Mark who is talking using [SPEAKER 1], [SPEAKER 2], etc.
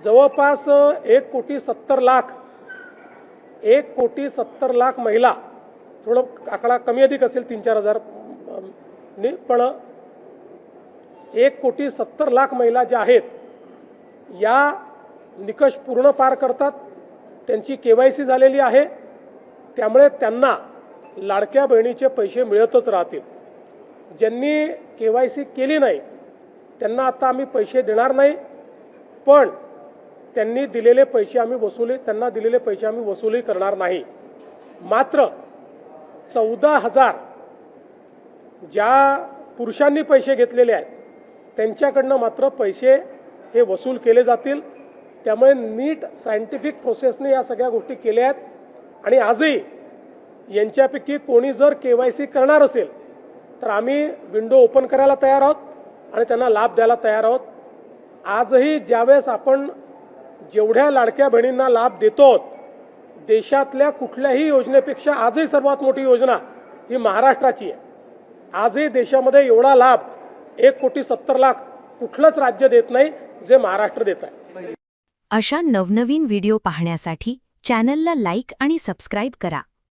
[SPEAKER 1] जवळपास 1,70,00,000 महिला, थोडं आकडा कमी अधिक असेल 3-4 हजार ने, पण 1,70,00,000 महिला ज्या आहेत या निकष पूर्ण पार करतात, त्यांची KYC झालेली आहे, त्यामुळे त्यांना लाडक्या बहिणीचे पैसे मिळतच राहतील। ज्यांनी KYC केली नाही त्यांना आता आम्ही पैसे देणार नाही, पण त्यांना दिलेले पैसे आम्ही वसुली करणार नाही। मात्र 14,000 ज्या पुरुषांनी पैसे घेतलेले आहेत त्यांच्याकडनं मात्र पैसे हे वसूल केले जातील। त्यामुळे नीट सायंटिफिक प्रोसेसने या सगळ्या गोष्टी केल्या आहेत आणि आजही यांच्यापैकी कोणी जर KYC करणार असेल तर आम्ही विंडो ओपन करायला तयार आहोत आणि त्यांना लाभ द्यायला तयार आहोत। आजही ज्यावेळेस आपण जेवढ्या लाडक्या बहिणींना लाभ देतो, देशातल्या कुठल्याही योजनेपेक्षा आजही सर्वात मोठी योजना ही महाराष्ट्राची आहे। आजही देशामध्ये एवढा लाभ 1,70,00,000 कुठलंच राज्य देत नाही जे महाराष्ट्र देत आहे।
[SPEAKER 2] अशा नवनवीन व्हिडिओ पाहण्यासाठी चॅनलला लाईक आणि सबस्क्राईब करा।